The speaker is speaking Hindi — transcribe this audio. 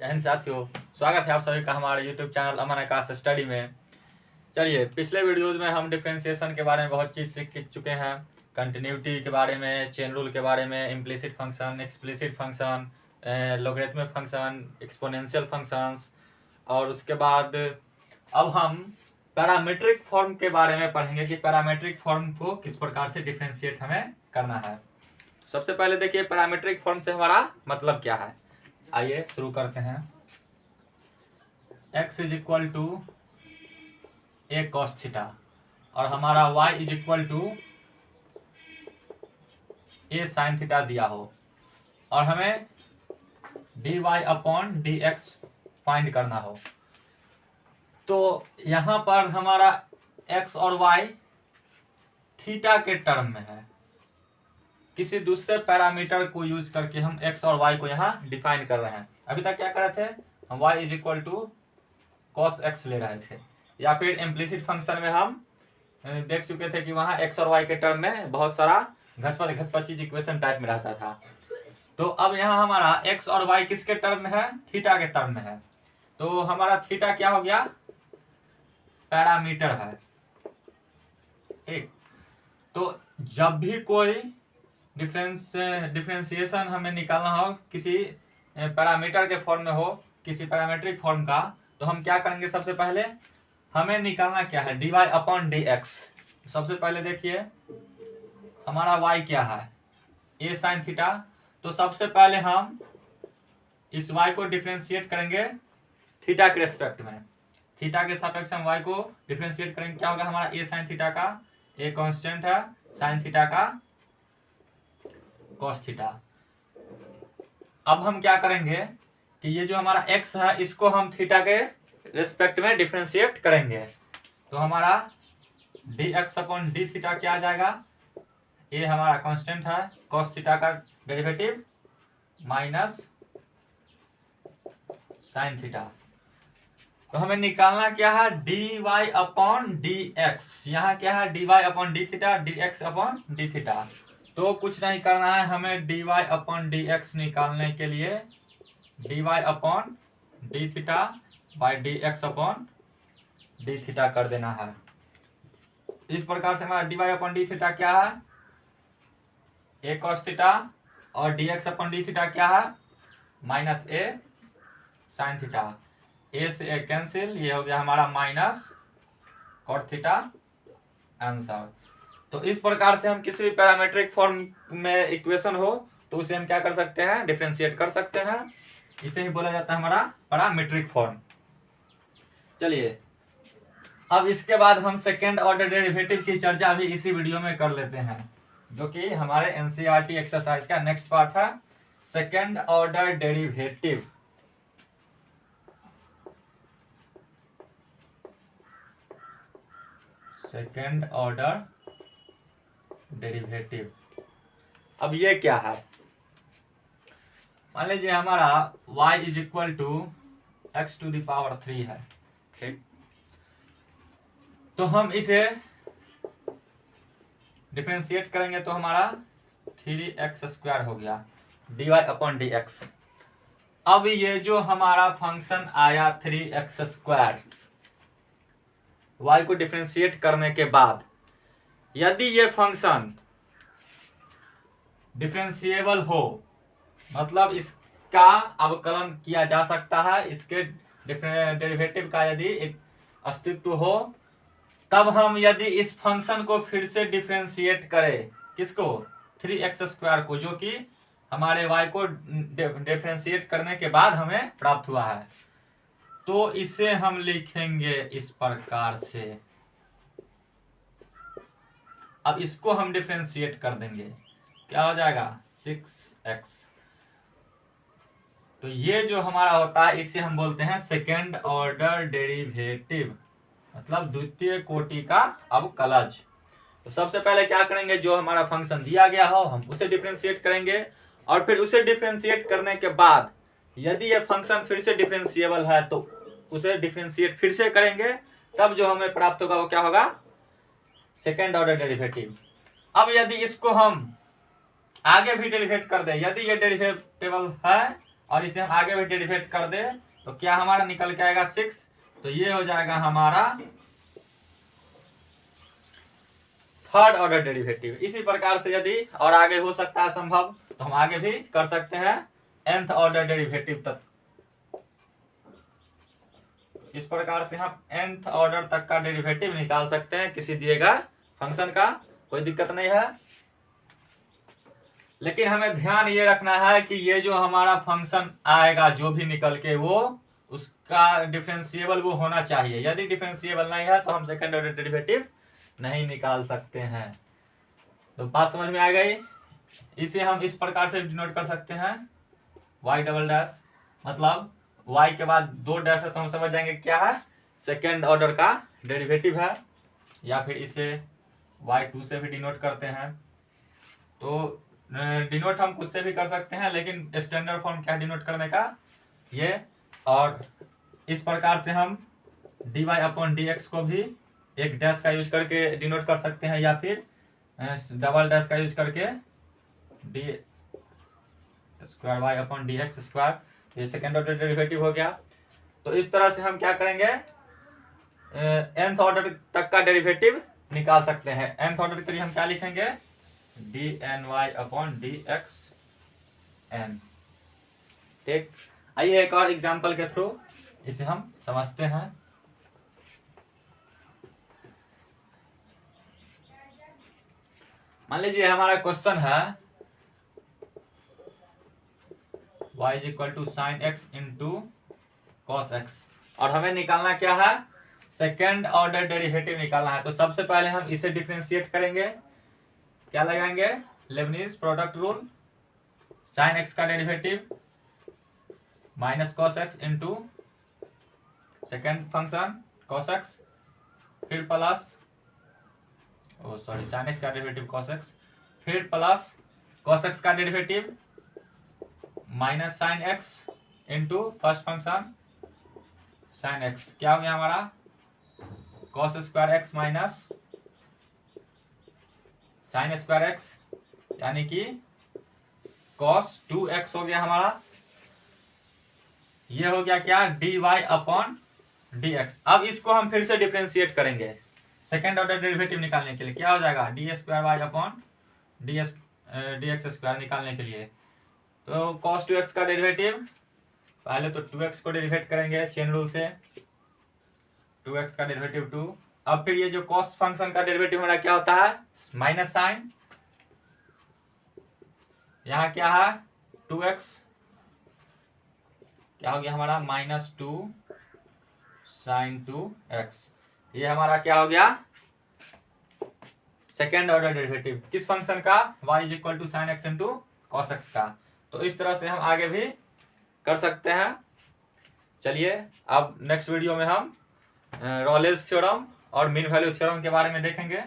जय हिंद साथियों, स्वागत है आप सभी का हमारे YouTube चैनल अमन आकाश स्टडी में। चलिए, पिछले वीडियोज में हम डिफरेंशिएशन के बारे में बहुत चीज़ सीख चुके हैं। कंटिन्यूटी के बारे में, चेन रूल के बारे में, implicit function, explicit function, logarithmic function, exponential functions, और उसके बाद अब हम पैरामीट्रिक फॉर्म के बारे में पढ़ेंगे कि पैरामीट्रिक फॉर्म को किस प्रकार से डिफरेंशिएट हमें करना है। सबसे पहले देखिए, पैरामीट्रिक फॉर्म से हमारा मतलब क्या है। आइए शुरू करते हैं। x is equal to A cos theta और हमारा y is equal to A sine theta दिया हो और हमें dy अपॉन dx फाइंड करना हो, तो यहां पर हमारा x और y थीटा के टर्म में है। किसी दूसरे पैरामीटर को यूज करके हम x और y को यहाँ डिफाइन कर रहे हैं। अभी तक क्या कर रहे थे हम, y is equal to cos x ले रहे थे, या फिर इम्प्लिसिट फंक्शन में हम देख चुके थे कि वहां x और y के टर्म में बहुत सारा घटपची इक्वेशन टाइप में रहता था। तो अब यहाँ हमारा x और y किसके टर्म में है, थीटा के टर्म में है। तो हमारा थीटा क्या हो गया, पैरामीटर है। ठीक, तो जब भी कोई डिफरेंशिएशन हमें निकालना हो किसी पैरामीटर के फॉर्म में हो, किसी पैरामीट्रिक फॉर्म का, तो हम क्या करेंगे, सबसे पहले हमें निकालना क्या है, dy अपॉन dx। सबसे पहले देखिए हमारा y क्या है, a साइन थीटा। तो सबसे पहले हम इस y को डिफरेंशिएट करेंगे थीटा के रेस्पेक्ट में, थीटा के सापेक्ष हम y को डिफरेंशिएट करेंगे। क्या होगा हमारा a साइन थीटा का, a कांस्टेंट है, साइन थीटा का कॉस थीटा। अब हम क्या करेंगे कि ये जो हमारा x है इसको हम थीटा के रेस्पेक्ट में डिफरेंशिएट करेंगे। तो हमारा dx अपॉन डी थीटा क्या आ जाएगा, ये हमारा कांस्टेंट है, कॉस थीटा का डेरिवेटिव माइनस साइन थीटा। तो हमें निकालना क्या है, dy अपॉन dx। यहाँ क्या है, dy upon D theta, dx upon D theta. तो कुछ नहीं करना है, हमें dy अपॉन dx निकालने के लिए dy upon D theta by dx upon D theta कर देना है। इस प्रकार से हमारा dy अपॉन डी थीटा क्या है, a cos थीटा, और dx अपॉन डी थीटा क्या है, minus a sine theta. a से a कैंसिल, ये हो गया हमारा माइनस cot थीटा आंसर। तो इस प्रकार से हम किसी भी पैरामीट्रिक फॉर्म में इक्वेशन हो तो उसे हम क्या कर सकते हैं, डिफरेंशिएट कर सकते हैं। इसे ही बोला जाता है हमारा पैरामीट्रिक फॉर्म। चलिए, अब इसके बाद हम सेकेंड ऑर्डर डेरिवेटिव की चर्चा भी इसी वीडियो में कर लेते हैं, जो कि हमारे एनसीईआरटी एक्सरसाइज का नेक्स्ट पार्ट है, second order derivative. Second order derivative, अब ये क्या है, मान लीजिए हमारा y is equal to x to the power 3 है। ठीक, तो हम इसे डिफरेंशिएट करेंगे तो हमारा 3x स्क्वायर हो गया dy अपॉन dx। अब ये जो हमारा फंक्शन आया 3x स्क्वायर, y को डिफरेंशिएट करने के बाद यदि ये फंक्शन डिफरेंशिएबल हो, मतलब इसका अवकलन किया जा सकता है, इसके डेरिवेटिव का यदि एक अस्तित्व हो, तब हम यदि इस फंक्शन को फिर से डिफरेंशिएट करें, किसको, 3x स्क्वायर को, जो कि हमारे y को डिफरेंशिएट करने के बाद हमें प्राप्त हुआ है, तो इसे हम लिखेंगे इस प्रकार से। अब इसको हम डिफरेंशिएट कर देंगे, क्या हो जाएगा, 6x। तो ये जो हमारा होता है इसे हम बोलते हैं सेकेंड ऑर्डर डेरिवेटिव, मतलब द्वितीय कोटि का अवकलज। तो सबसे पहले क्या करेंगे, जो हमारा फंक्शन दिया गया हो हम उसे डिफरेंशिएट करेंगे, और फिर उसे डिफरेंशिएट करने के बाद यदि ये फंक्शन फिर से डिफरेंशिएबल है तो उसे डिफरेंशिएट फिर से करेंगे, तब जो हमें प्राप्त होगा वो क्या होगा, सेकेंड ऑर्डर डेरिवेटिव। अब यदि इसको हम आगे भी डेरिवेट कर दें, यदि ये डेरिवेटेबल है और इसे हम आगे भी डेरिवेट कर दे तो क्या हमारा निकल के आएगा 6। तो ये हो जाएगा हमारा थर्ड ऑर्डर डेरिवेटिव। इसी प्रकार से यदि और आगे हो सकता है संभव तो हम आगे भी कर सकते हैं nth ऑर्डर डेरिवेटिव तक। इस प्रकार से हम nth ऑर्डर तक का डेरिवेटिव निकाल सकते हैं किसी दिए गए फंक्शन का, कोई दिक्कत नहीं है। लेकिन हमें ध्यान ये रखना है कि ये जो हमारा फंक्शन आएगा जो भी निकल के वो उसका डिफरेंशिएबल वो होना चाहिए। यदि डिफरेंशिएबल नहीं है तो हम सेकंड ऑर्डर डेरिवेटिव नहीं निकाल सकते हैं। तो बात समझ में आ गई। इसे हम इस प्रकार से डिनोट कर सकते हैं y डबल डैश, मतलब y के बाद 2 डैश है तो हम समझ जाएंगे क्या है, सेकेंड ऑर्डर का डेरिवेटिव है। या फिर इसे y2 से भी डिनोट करते हैं। तो डिनोट हम खुद से भी कर सकते हैं, लेकिन स्टैंडर्ड फॉर्म क्या डिनोट करने का ये। और इस प्रकार से हम dy अपॉन dx को भी एक डैश का यूज करके डिनोट कर सकते हैं, या फिर डबल डैश का यूज करके D square Y upon D x square, ये सेकेंड ऑर्डर डेरिवेटिव हो गया। तो इस तरह से हम क्या करेंगे, nth ऑर्डर तक का डेरिवेटिव निकाल सकते हैं। nth ऑर्डर के लिए हम क्या लिखेंगे, d n y upon D x n. ठीक, आइए एक और एग्जाम्पल के थ्रू इसे हम समझते हैं। मान लीजिए हमारा क्वेश्चन है y is equal to sine x into cos x, और हमें निकालना क्या है, सेकेंड ऑर्डर डेरिवेटिव निकालना है। तो सबसे पहले हम इसे डिफरेंशिएट करेंगे, क्या लगाएंगे, Leibniz product rule, sine X का derivative minus cos X into second function cos X, फिर प्लस साइन एक्स का डेरिवेटिव कॉस एक्स, फिर प्लस कॉस एक्स का derivative minus sine x into first function sine X. क्या हो गया हमारा, cos square X minus sine square X, यानी कि कॉस 2x हो गया हमारा। ये हो गया क्या, dy अपॉन dx। अब इसको हम फिर से डिफरेंशिएट करेंगे सेकेंड ऑर्डर डेरिवेटिव निकालने के लिए। क्या हो जाएगा, d square Y upon D x square निकालने के लिए। तो cos 2x का डेरिवेटिव, पहले तो 2x को डेरिवेट करेंगे चेन रूल से, 2x का डेरिवेटिव 2। अब फिर ये जो cos फंक्शन का डेरिवेटिव हमारा क्या होता है, माइनस साइन, यहाँ क्या है 2x, क्या हो गया हमारा -2 sin 2x। ये हमारा क्या हो गया, सेकेंड ऑर्डर डेरिवेटिव किस फंक्शन का, y is equal to sine x into cos x का। तो इस तरह से हम आगे भी कर सकते हैं। चलिए अब नेक्स्ट वीडियो में हम रॉलेस थ्योरम और मीन वैल्यू थ्योरम के बारे में देखेंगे।